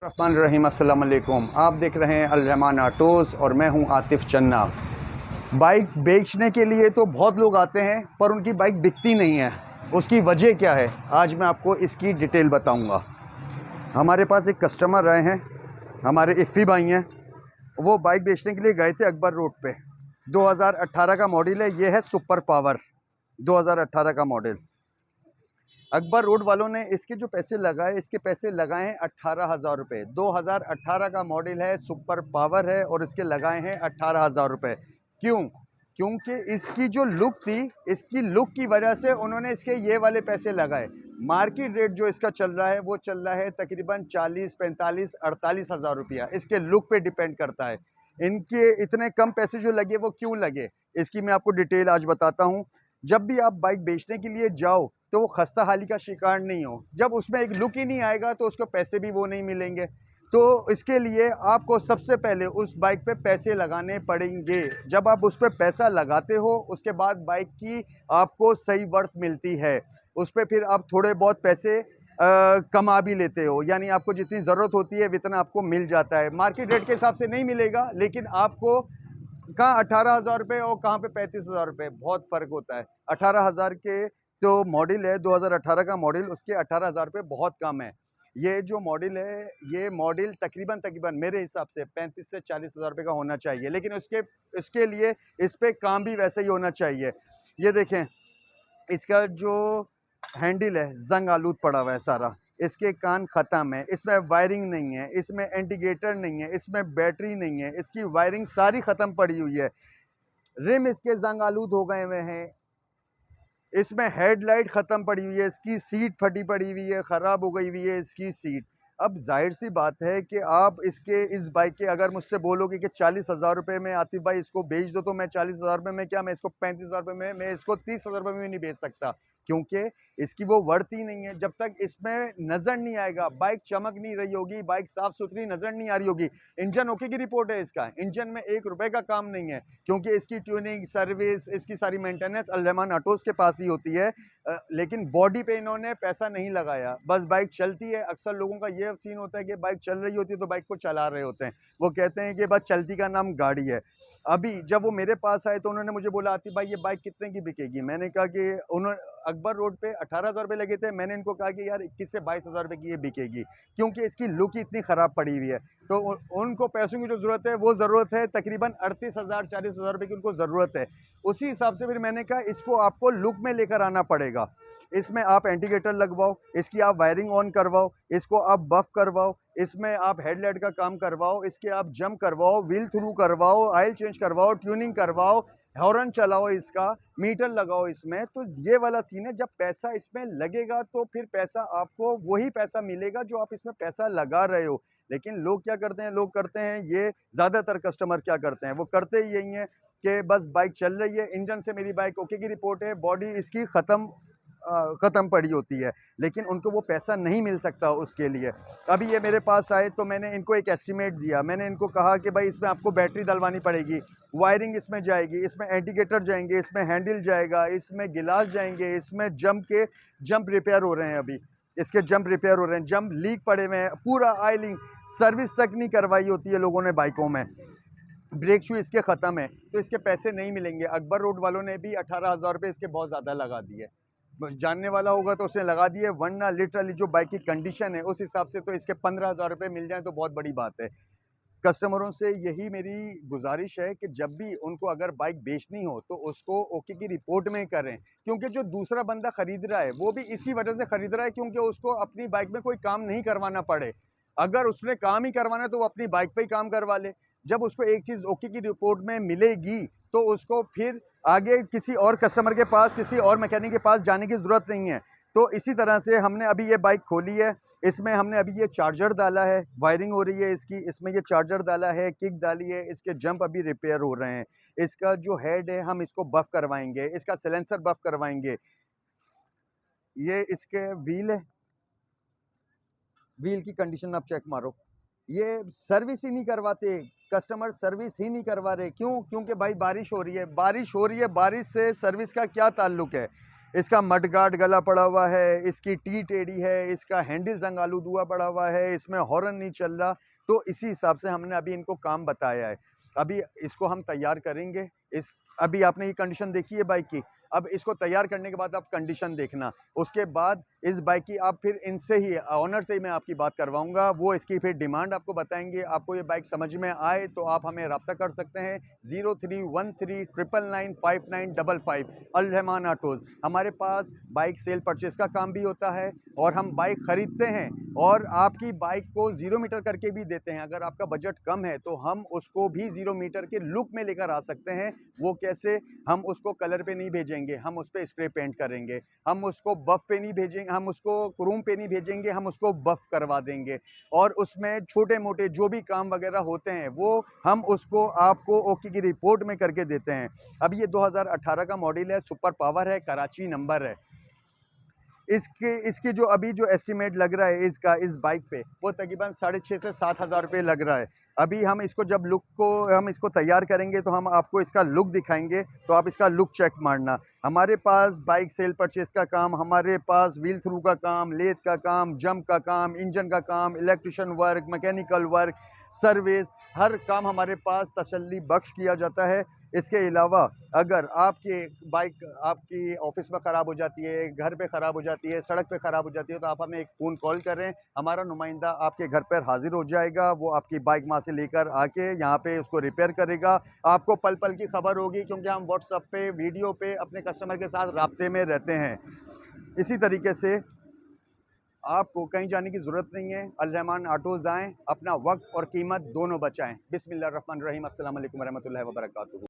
रहमान रहीम, अस्सलाम वालेकुम। आप देख रहे हैं अल रहमान ऑटोज़ और मैं हूं आतिफ चन्ना। बाइक बेचने के लिए तो बहुत लोग आते हैं पर उनकी बाइक बिकती नहीं है। उसकी वजह क्या है, आज मैं आपको इसकी डिटेल बताऊंगा। हमारे पास एक कस्टमर आए हैं, हमारे इफ़ी भाई हैं। वो बाइक बेचने के लिए गए थे अकबर रोड पे। 2018 का मॉडल है, ये है सुपर पावर 2018 का मॉडल। अकबर रोड वालों ने इसके जो पैसे लगाए, इसके पैसे लगाए हैं 18,000 रुपये। 2018 का मॉडल है, सुपर पावर है और इसके लगाए हैं 18,000 रुपये। क्यों? क्योंकि इसकी जो लुक थी, इसकी लुक की वजह से उन्होंने इसके ये वाले पैसे लगाए। मार्केट रेट जो इसका चल रहा है वो चल रहा है तकरीबन 40, 45, 48,000 रुपया। इसके लुक पे डिपेंड करता है। इनके इतने कम पैसे जो लगे वो क्यों लगे, इसकी मैं आपको डिटेल आज बताता हूँ। जब भी आप बाइक बेचने के लिए जाओ तो वो खस्ता हाली का शिकार नहीं हो। जब उसमें एक लुक ही नहीं आएगा तो उसको पैसे भी वो नहीं मिलेंगे। तो इसके लिए आपको सबसे पहले उस बाइक पे पैसे लगाने पड़ेंगे। जब आप उस पर पैसा लगाते हो उसके बाद बाइक की आपको सही वर्थ मिलती है। उस पर फिर आप थोड़े बहुत पैसे कमा भी लेते हो, यानी आपको जितनी ज़रूरत होती है इतना आपको मिल जाता है। मार्केट रेट के हिसाब से नहीं मिलेगा, लेकिन आपको कहाँ 18,000 रुपये और कहाँ पे 35,000 रुपये, बहुत फ़र्क होता है। 18,000 के जो मॉडल है 2018 का मॉडल, उसके 18,000 रुपये बहुत कम है। ये जो मॉडल है, ये मॉडल तकरीबन तकरीबन मेरे हिसाब से 35 से 40,000 रुपये का होना चाहिए, लेकिन इसके लिए इस पे काम भी वैसे ही होना चाहिए। ये देखें, इसका जो हैंडल है जंग आलूद पड़ा हुआ है सारा। इसके कान ख़त्म है, इसमें वायरिंग नहीं है, इसमें इंडिकेटर नहीं है, इसमें बैटरी नहीं है, इसकी वायरिंग सारी ख़त्म पड़ी हुई है। रिम इसके जंग आलूद हो गए हुए हैं। इसमें हेडलाइट ख़त्म पड़ी हुई है, इसकी सीट फटी पड़ी हुई है, ख़राब हो गई हुई है इसकी सीट। अब जाहिर सी बात है कि आप इस बाइक के अगर मुझसे बोलोगे कि 40,000 रुपये में आतिफ भाई इसको बेच दो, तो मैं 40,000 रुपये में क्या, मैं इसको 35,000 रुपये में, मैं इसको 30,000 रुपये में भी नहीं बेच सकता, क्योंकि इसकी वो वर्थ ही नहीं है। जब तक इसमें नज़र नहीं आएगा, बाइक चमक नहीं रही होगी, बाइक साफ़ सुथरी नज़र नहीं आ रही होगी। इंजन ओके की रिपोर्ट है इसका, इंजन में 1 रुपये का काम नहीं है, क्योंकि इसकी ट्यूनिंग, सर्विस, इसकी सारी मेंटेनेंस अल रहमान ऑटोज़ के पास ही होती है। लेकिन बॉडी पे इन्होंने पैसा नहीं लगाया, बस बाइक चलती है। अक्सर लोगों का ये सीन होता है कि बाइक चल रही होती है तो बाइक को चला रहे होते हैं, वो कहते हैं कि बस चलती का नाम गाड़ी है। अभी जब वो मेरे पास आए तो उन्होंने मुझे बोला, आतिफ भाई ये बाइक कितने की बिकेगी? मैंने कहा कि उन्होंने अकबर रोड पे 18,000 रुपये लगे थे, मैंने इनको कहा कि यार 21 से 22,000 रुपये की ये बिकेगी, क्योंकि इसकी लुक ही इतनी ख़राब पड़ी हुई है। तो उनको पैसों की जो ज़रूरत है वो ज़रूरत है तकरीबन 38,000 40,000 रुपये की उनको ज़रूरत है। उसी हिसाब से फिर मैंने कहा इसको आपको लुक में लेकर आना पड़ेगा। इसमें आप इंडिकेटर लगवाओ, इसकी आप वायरिंग ऑन करवाओ, इसको आप बफ करवाओ, इसमें आप हेडलाइट का काम करवाओ, इसके आप जंप करवाओ, व्हील थ्रू करवाओ, ऑयल चेंज करवाओ, ट्यूनिंग करवाओ, हॉर्न चलाओ, इसका मीटर लगाओ इसमें। तो ये वाला सीन है। जब पैसा इसमें लगेगा तो फिर पैसा आपको वही पैसा मिलेगा जो आप इसमें पैसा लगा रहे हो। लेकिन लोग क्या करते हैं, लोग करते हैं ये, ज़्यादातर कस्टमर क्या करते हैं, वो करते ही यही हैं कि बस बाइक चल रही है, इंजन से मेरी बाइक ओके की रिपोर्ट है, बॉडी इसकी ख़त्म पड़ी होती है, लेकिन उनको वो पैसा नहीं मिल सकता उसके लिए। अभी ये मेरे पास आए तो मैंने इनको एक एस्टीमेट दिया। मैंने इनको कहा कि भाई इसमें आपको बैटरी डलवानी पड़ेगी, वायरिंग इसमें जाएगी, इसमें इंडिकेटर जाएंगे, इसमें हैंडल जाएगा, इसमें गिलास जाएंगे, इसमें जंप रिपेयर हो रहे हैं। अभी इसके जंप रिपेयर हो रहे हैं, जंप लीक पड़े हुए हैं, पूरा ऑयलिंग सर्विस तक नहीं करवाई होती है लोगों ने बाइकों में। ब्रेक शू इसके ख़त्म है, तो इसके पैसे नहीं मिलेंगे। अकबर रोड वालों ने भी 18,000 रुपये इसके बहुत ज़्यादा लगा दिए। जानने वाला होगा तो उसने लगा दिए, वरना लिटरली जो बाइक की कंडीशन है उस हिसाब से तो इसके 15,000 रुपये मिल जाए तो बहुत बड़ी बात है। कस्टमरों से यही मेरी गुजारिश है कि जब भी उनको अगर बाइक बेचनी हो तो उसको ओके की रिपोर्ट में करें, क्योंकि जो दूसरा बंदा खरीद रहा है वो भी इसी वजह से खरीद रहा है क्योंकि उसको अपनी बाइक में कोई काम नहीं करवाना पड़े। अगर उसने काम ही करवाना है तो वो अपनी बाइक पे ही काम करवा ले। जब उसको एक चीज़ ओके की रिपोर्ट में मिलेगी तो उसको फिर आगे किसी और कस्टमर के पास, किसी और मैकेनिक के पास जाने की ज़रूरत नहीं है। तो इसी तरह से हमने अभी ये बाइक खोली है, इसमें हमने अभी ये चार्जर डाला है, वायरिंग हो रही है इसकी, इसमें ये चार्जर डाला है, किक डाली है, इसके जंप अभी रिपेयर हो रहे हैं। इसका जो हेड है हम इसको बफ करवाएंगे, इसका सिलेंसर बफ करवाएंगे। ये इसके व्हील है, व्हील की कंडीशन आप चेक मारो। ये सर्विस ही नहीं करवाते, कस्टमर सर्विस ही नहीं करवा रहे। क्यों? क्योंकि भाई बारिश हो रही है, बारिश हो रही है, बारिश से सर्विस का क्या ताल्लुक है? इसका मडगार्ड गला पड़ा हुआ है, इसकी टी टेढ़ी है, इसका हैंडल जंग आलूदुआ पड़ा हुआ है, इसमें हॉर्न नहीं चल रहा। तो इसी हिसाब से हमने अभी इनको काम बताया है। अभी इसको हम तैयार करेंगे। इस अभी आपने ये कंडीशन देखी है बाइक की, अब इसको तैयार करने के बाद आप कंडीशन देखना। उसके बाद इस बाइक की आप फिर इनसे ही, ऑनर से ही मैं आपकी बात करवाऊंगा, वो इसकी फिर डिमांड आपको बताएंगे। आपको ये बाइक समझ में आए तो आप हमें रब्ता कर सकते हैं 0313995955 अल रहमान ऑटोज़। हमारे पास बाइक सेल परचेस का काम भी होता है और हम बाइक ख़रीदते हैं और आपकी बाइक को 0 मीटर करके भी देते हैं। अगर आपका बजट कम है तो हम उसको भी 0 मीटर के लुक में लेकर आ सकते हैं। वो कैसे? हम उसको कलर पे नहीं भेजेंगे, हम उस पे स्प्रे पेंट करेंगे। हम उसको बफ पे नहीं भेजेंगे, हम उसको क्रोम पे नहीं भेजेंगे, हम उसको बफ करवा देंगे। और उसमें छोटे मोटे जो भी काम वगैरह होते हैं वो हम उसको आपको ओके की रिपोर्ट में करके देते हैं। अब ये 2018 का मॉडल है, सुपर पावर है, कराची नंबर है। इसके जो अभी जो एस्टिमेट लग रहा है इसका, इस बाइक पे, वो तकरीबन 6,500 से 7,000 रुपये लग रहा है। अभी हम इसको जब लुक को हम इसको तैयार करेंगे तो हम आपको इसका लुक दिखाएंगे, तो आप इसका लुक चेक मारना। हमारे पास बाइक सेल परचेस का काम, हमारे पास व्हील थ्रू का काम, लेथ का काम, जंप का काम, इंजन का काम, electrician work, mechanical work, service, हर काम हमारे पास तसल्ली बख्श किया जाता है। इसके अलावा अगर आपकी बाइक आपकी ऑफिस में ख़राब हो जाती है, घर पे ख़राब हो जाती है, सड़क पे ख़राब हो जाती है, तो आप हमें एक फ़ोन कॉल करें, हमारा नुमाइंदा आपके घर पर हाजिर हो जाएगा। वो आपकी बाइक वहाँ से लेकर आके यहाँ पे उसको रिपेयर करेगा। आपको पल पल की खबर होगी, क्योंकि हम व्हाट्सएप पे, वीडियो पे अपने कस्टमर के साथ राब्ते में रहते हैं। इसी तरीके से आपको कहीं जाने की ज़रूरत नहीं है। अल रहमान ऑटोज़ आएँ, अपना वक्त और कीमत दोनों बचाएँ। बिस्मिल्लाहिर्रहमानिर्रहीम। अस्सलाम वालेकुम रहमतुल्लाहि व बरकातुहू।